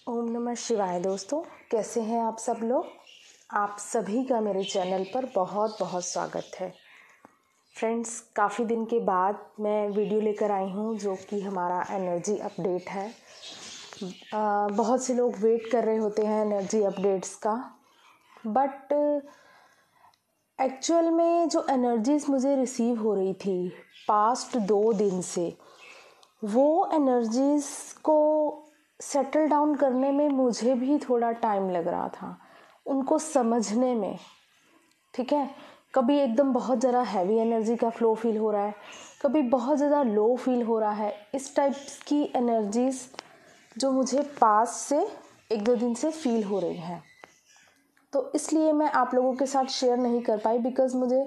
ओम नमः शिवाय। दोस्तों, कैसे हैं आप सब लोग। आप सभी का मेरे चैनल पर बहुत बहुत स्वागत है। फ्रेंड्स, काफ़ी दिन के बाद मैं वीडियो लेकर आई हूँ जो कि हमारा एनर्जी अपडेट है। बहुत से लोग वेट कर रहे होते हैं एनर्जी अपडेट्स का, बट एक्चुअल में जो एनर्जीज़ मुझे रिसीव हो रही थी पास्ट 2 दिन से, वो एनर्जीज़ को सेटल डाउन करने में मुझे भी थोड़ा टाइम लग रहा था, उनको समझने में। ठीक है, कभी एकदम बहुत ज़्यादा हैवी एनर्जी का फ्लो फील हो रहा है, कभी बहुत ज़्यादा लो फील हो रहा है। इस टाइप की एनर्जीज़ जो मुझे पास से 1-2 दिन से फील हो रही हैं, तो इसलिए मैं आप लोगों के साथ शेयर नहीं कर पाई, बिकॉज़ मुझे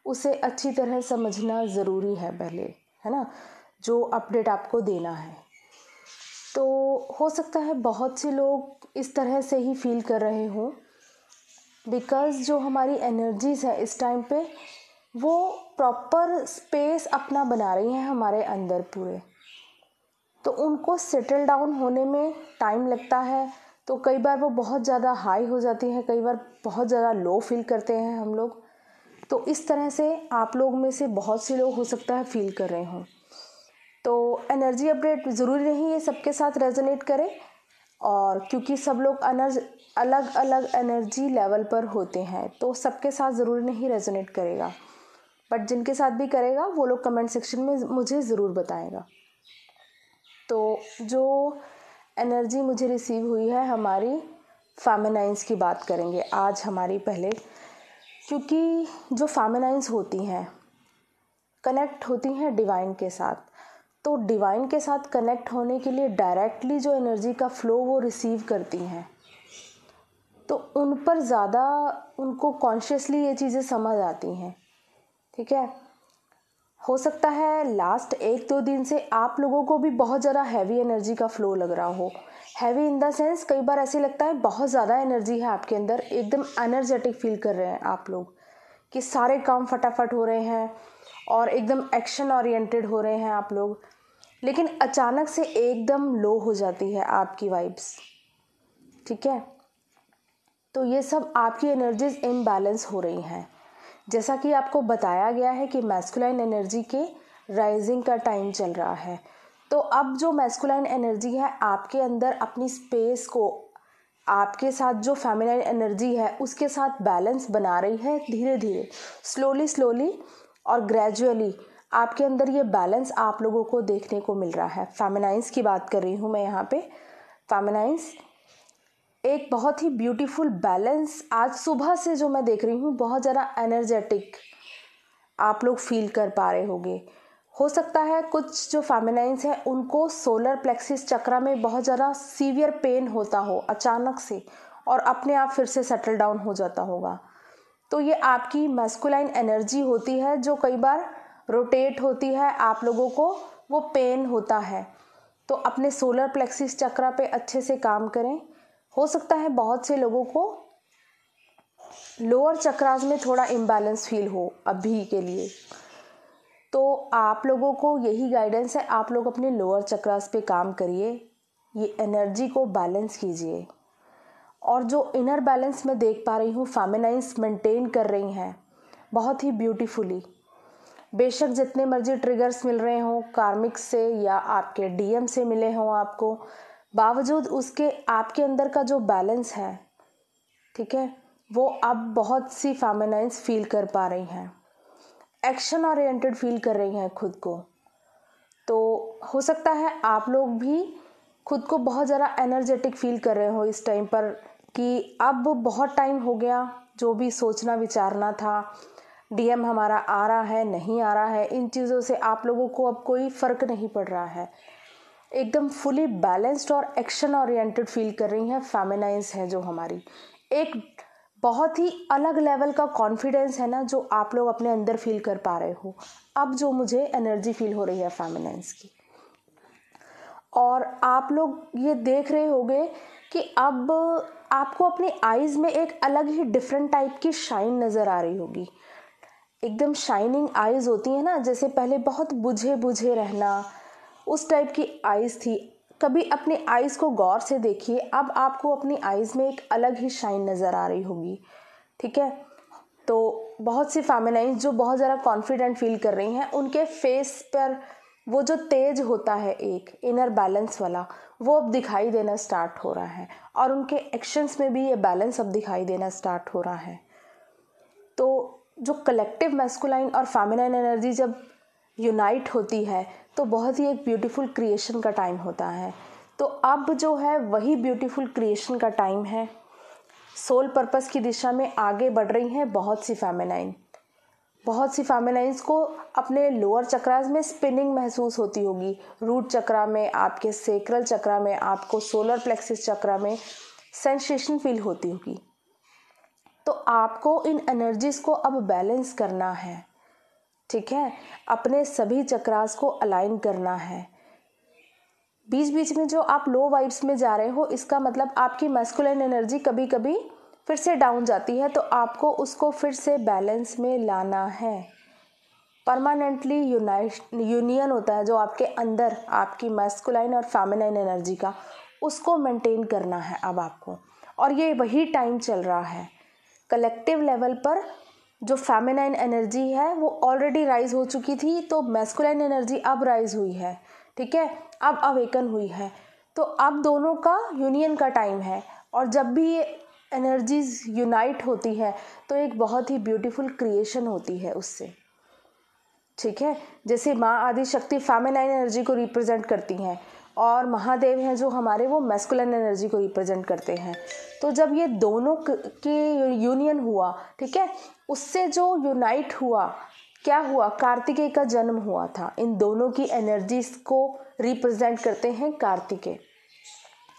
उसे अच्छी तरह समझना ज़रूरी है पहले, है ना, जो अपडेट आपको देना है। तो हो सकता है बहुत से लोग इस तरह से ही फील कर रहे हों, बिकॉज़ जो हमारी एनर्जीज़ है इस टाइम पे वो प्रॉपर स्पेस अपना बना रही हैं हमारे अंदर पूरे, तो उनको सेटल डाउन होने में टाइम लगता है। तो कई बार वो बहुत ज़्यादा हाई हो जाती है, कई बार बहुत ज़्यादा लो फील करते हैं हम लोग। तो इस तरह से आप लोग में से बहुत से लोग हो सकता है फील कर रहे हों। तो एनर्जी अपडेट ज़रूरी नहीं है सबके साथ रेजोनेट करे, और क्योंकि सब लोग अलग अलग एनर्जी लेवल पर होते हैं, तो सबके साथ ज़रूरी नहीं रेजोनेट करेगा, बट जिनके साथ भी करेगा वो लोग कमेंट सेक्शन में मुझे ज़रूर बताएगा। तो जो एनर्जी मुझे रिसीव हुई है, हमारी फेमिनाइन्स की बात करेंगे आज हमारी पहले, क्योंकि जो फेमिनाइन्स होती हैं कनेक्ट होती हैं डिवाइन के साथ। तो डिवाइन के साथ कनेक्ट होने के लिए डायरेक्टली जो एनर्जी का फ्लो वो रिसीव करती हैं, तो उन पर ज़्यादा उनको कॉन्शियसली ये चीज़ें समझ आती हैं। ठीक है, हो सकता है लास्ट 1-2 दिन से आप लोगों को भी बहुत ज़्यादा हैवी एनर्जी का फ्लो लग रहा हो। हैवी इन द सेंस, कई बार ऐसे लगता है बहुत ज़्यादा एनर्जी है आपके अंदर, एकदम एनर्जेटिक फील कर रहे हैं आप लोग कि सारे काम फटाफट हो रहे हैं और एकदम एक्शन ओरिएंटेड हो रहे हैं आप लोग, लेकिन अचानक से एकदम लो हो जाती है आपकी वाइब्स। ठीक है, तो ये सब आपकी एनर्जीज इम्बैलेंस हो रही हैं। जैसा कि आपको बताया गया है कि मैस्कुलाइन एनर्जी के राइजिंग का टाइम चल रहा है, तो अब जो मैस्कुलाइन एनर्जी है आपके अंदर अपनी स्पेस को आपके साथ जो फेमिनाइन एनर्जी है उसके साथ बैलेंस बना रही है, धीरे धीरे, स्लोली और ग्रेजुअली आपके अंदर ये बैलेंस आप लोगों को देखने को मिल रहा है। फेमिनाइन्स की बात कर रही हूँ मैं यहाँ पे। फेमिनाइन्स एक बहुत ही ब्यूटीफुल बैलेंस आज सुबह से जो मैं देख रही हूँ, बहुत ज़्यादा एनर्जेटिक आप लोग फील कर पा रहे होंगे। हो सकता है कुछ जो फेमिनाइन्स हैं उनको सोलर प्लेक्सिस चक्रा में बहुत ज़्यादा सीवियर पेन होता हो अचानक से, और अपने आप फिर से सेटल डाउन हो जाता होगा। तो ये आपकी मैस्कुलाइन एनर्जी होती है जो कई बार रोटेट होती है, आप लोगों को वो पेन होता है। तो अपने सोलर प्लेक्सिस चक्रा पे अच्छे से काम करें। हो सकता है बहुत से लोगों को लोअर चक्रास में थोड़ा इम्बैलेंस फील हो अभी के लिए, तो आप लोगों को यही गाइडेंस है, आप लोग अपने लोअर चक्रास पे काम करिए, ये एनर्जी को बैलेंस कीजिए। और जो इनर बैलेंस मैं देख पा रही हूँ फेमिनाइन्स मेंटेन कर रही हैं बहुत ही ब्यूटीफुली। बेशक जितने मर्जी ट्रिगर्स मिल रहे हों कार्मिक से या आपके डीएम से मिले हों आपको, बावजूद उसके आपके अंदर का जो बैलेंस है, ठीक है, वो अब बहुत सी फेमिनाइन्स फील कर पा रही हैं, एक्शन ओरिएंटेड फील कर रही हैं खुद को। तो हो सकता है आप लोग भी खुद को बहुत ज़्यादा एनर्जेटिक फील कर रहे हो इस टाइम पर, कि अब बहुत टाइम हो गया, जो भी सोचना विचारना था, डीएम हमारा आ रहा है नहीं आ रहा है, इन चीज़ों से आप लोगों को अब कोई फ़र्क नहीं पड़ रहा है। एकदम फुली बैलेंस्ड और एक्शन ओरिएंटेड फील कर रही हैं फेमिनाइन्स है जो हमारी। एक बहुत ही अलग लेवल का कॉन्फिडेंस है ना जो आप लोग अपने अंदर फील कर पा रहे हो, अब जो मुझे एनर्जी फील हो रही है फेमिनाइन्स की। और आप लोग ये देख रहे होंगे कि अब आपको अपनी आईज़ में एक अलग ही डिफरेंट टाइप की शाइन नज़र आ रही होगी। एकदम शाइनिंग आईज़ होती है ना, जैसे पहले बहुत बुझे बुझे रहना, उस टाइप की आईज़ थी, कभी अपनी आईज़ को गौर से देखिए, अब आपको अपनी आईज़ में एक अलग ही शाइन नज़र आ रही होगी, ठीक है। तो बहुत सी फेमिनाइन्स जो बहुत ज़्यादा कॉन्फिडेंट फील कर रही हैं, उनके फेस पर वो जो तेज होता है एक इनर बैलेंस वाला, वो अब दिखाई देना स्टार्ट हो रहा है, और उनके एक्शंस में भी ये बैलेंस अब दिखाई देना स्टार्ट हो रहा है। तो जो कलेक्टिव मैस्कुलाइन और फेमिनाइन एनर्जी जब यूनाइट होती है तो बहुत ही एक ब्यूटीफुल क्रिएशन का टाइम होता है। तो अब जो है वही ब्यूटीफुल क्रिएशन का टाइम है। सोल पर्पस की दिशा में आगे बढ़ रही हैं बहुत सी फेमिनाइन्स को अपने लोअर चक्रास में स्पिनिंग महसूस होती होगी, रूट चक्रा में, आपके सेक्रल चक्रा में, आपको सोलर प्लेक्सिस चक्रा में सेंसेशन फील होती होगी। तो आपको इन एनर्जीज को अब बैलेंस करना है, ठीक है। अपने सभी चक्रास को अलाइन करना है। बीच बीच में जो आप लो वाइब्स में जा रहे हो, इसका मतलब आपकी मैस्कुलिन एनर्जी कभी कभी फिर से डाउन जाती है, तो आपको उसको फिर से बैलेंस में लाना है। परमानेंटली यूनियन होता है जो आपके अंदर आपकी मैस्कुलाइन और फेमिनाइन एनर्जी का, उसको मेंटेन करना है अब आपको। और ये वही टाइम चल रहा है। कलेक्टिव लेवल पर जो फेमिनाइन एनर्जी है वो ऑलरेडी राइज हो चुकी थी, तो मैस्कुलाइन एनर्जी अब राइज हुई है, ठीक है, अब अवेकन हुई है। तो अब दोनों का यूनियन का टाइम है, और जब भी ये एनर्जीज यूनाइट होती है तो एक बहुत ही ब्यूटीफुल क्रिएशन होती है उससे, ठीक है। जैसे माँ आदि शक्ति फेमिनाइन एनर्जी को रिप्रेजेंट करती हैं, और महादेव हैं जो हमारे, वो मैस्कुलिन एनर्जी को रिप्रेजेंट करते हैं। तो जब ये दोनों के यूनियन हुआ, ठीक है, उससे जो यूनाइट हुआ, क्या हुआ, कार्तिकेय का जन्म हुआ था। इन दोनों की एनर्जीज को रिप्रेजेंट करते हैं कार्तिकेय,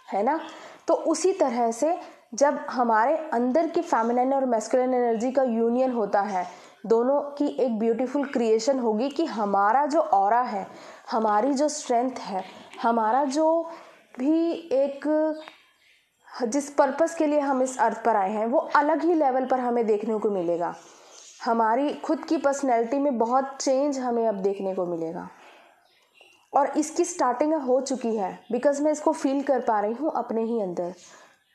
है ना। तो उसी तरह से जब हमारे अंदर की फेमिनाइन और मैस्कुलिन एनर्जी का यूनियन होता है, दोनों की एक ब्यूटीफुल क्रिएशन होगी कि हमारा जो ऑरा है, हमारी जो स्ट्रेंथ है, हमारा जो भी एक जिस पर्पस के लिए हम इस अर्थ पर आए हैं, वो अलग ही लेवल पर हमें देखने को मिलेगा। हमारी खुद की पर्सनैलिटी में बहुत चेंज हमें अब देखने को मिलेगा, और इसकी स्टार्टिंग हो चुकी है, बिकॉज मैं इसको फील कर पा रही हूँ अपने ही अंदर।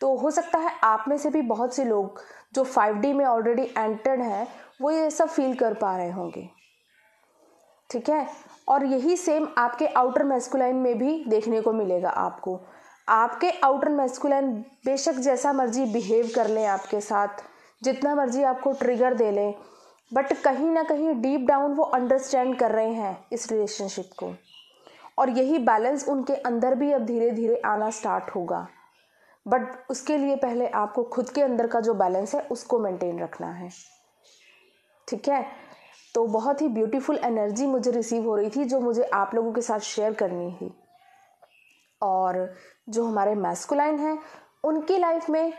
तो हो सकता है आप में से भी बहुत से लोग जो 5D में ऑलरेडी एंटर्ड हैं, वो ये सब फील कर पा रहे होंगे, ठीक है। और यही सेम आपके आउटर मैस्कुलाइन में भी देखने को मिलेगा आपको। आपके आउटर मैस्कुलाइन बेशक जैसा मर्जी बिहेव कर लें आपके साथ, जितना मर्जी आपको ट्रिगर दे लें, बट कहीं ना कहीं डीप डाउन वो अंडरस्टैंड कर रहे हैं इस रिलेशनशिप को, और यही बैलेंस उनके अंदर भी अब धीरे धीरे आना स्टार्ट होगा। बट उसके लिए पहले आपको खुद के अंदर का जो बैलेंस है उसको मेंटेन रखना है, ठीक है। तो बहुत ही ब्यूटीफुल एनर्जी मुझे रिसीव हो रही थी, जो मुझे आप लोगों के साथ शेयर करनी थी। और जो हमारे मैस्कुलाइन हैं, उनकी लाइफ में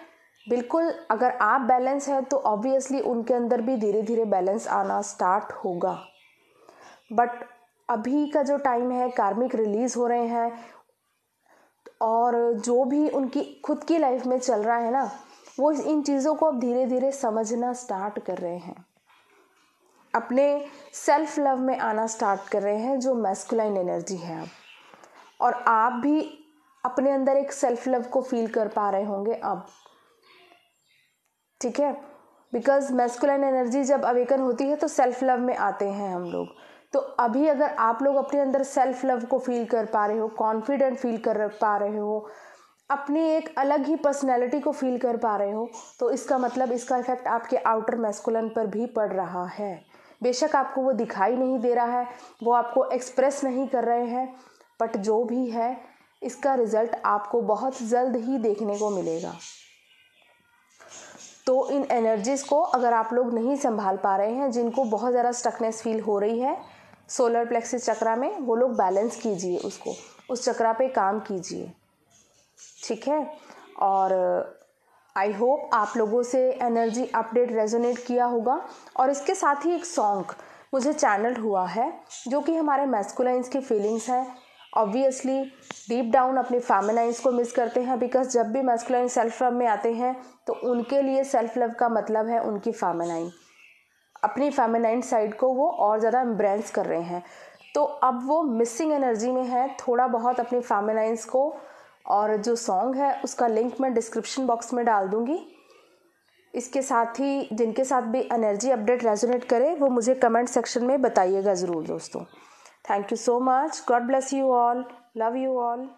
बिल्कुल अगर आप बैलेंस है तो ऑब्वियसली उनके अंदर भी धीरे धीरे बैलेंस आना स्टार्ट होगा। बट अभी का जो टाइम है, कार्मिक रिलीज हो रहे हैं, और जो भी उनकी खुद की लाइफ में चल रहा है ना, वो इन चीज़ों को अब धीरे धीरे समझना स्टार्ट कर रहे हैं, अपने सेल्फ लव में आना स्टार्ट कर रहे हैं, जो मैस्कुलाइन एनर्जी है अब। और आप भी अपने अंदर एक सेल्फ लव को फील कर पा रहे होंगे अब, ठीक है। बिकॉज मैस्कुलाइन एनर्जी जब अवेकन होती है तो सेल्फ लव में आते हैं हम लोग। तो अभी अगर आप लोग अपने अंदर सेल्फ लव को फील कर पा रहे हो, कॉन्फिडेंट फील कर पा रहे हो, अपनी एक अलग ही पर्सनैलिटी को फील कर पा रहे हो, तो इसका मतलब इसका इफेक्ट आपके आउटर मैस्कुलिन पर भी पड़ रहा है। बेशक आपको वो दिखाई नहीं दे रहा है, वो आपको एक्सप्रेस नहीं कर रहे हैं, बट जो भी है इसका रिजल्ट आपको बहुत जल्द ही देखने को मिलेगा। तो इन एनर्जीज़ को अगर आप लोग नहीं संभाल पा रहे हैं, जिनको बहुत ज़्यादा स्टकनेस फील हो रही है सोलर प्लेक्सिस चक्रा में, वो लोग बैलेंस कीजिए उसको, उस चक्रा पे काम कीजिए, ठीक है। और आई होप आप लोगों से एनर्जी अपडेट रेजोनेट किया होगा। और इसके साथ ही एक सॉन्ग मुझे चैनल हुआ है जो कि हमारे मैस्कुलाइंस की फीलिंग्स हैं। ऑब्वियसली डीप डाउन अपने फेमिनाइंस को मिस करते हैं, बिकॉज जब भी मैस्कुलाइन सेल्फ लव में आते हैं तो उनके लिए सेल्फ लव का मतलब है उनकी फेमिनाइन, अपनी फेमिनाइन साइड को वो और ज़्यादा एम्ब्रेस कर रहे हैं। तो अब वो मिसिंग एनर्जी में है। थोड़ा बहुत अपने फेमिनाइन्स को, और जो सॉन्ग है उसका लिंक मैं डिस्क्रिप्शन बॉक्स में डाल दूँगी। इसके साथ ही जिनके साथ भी एनर्जी अपडेट रेजोनेट करे वो मुझे कमेंट सेक्शन में बताइएगा ज़रूर दोस्तों। Thank you so much. God bless you all. Love you all.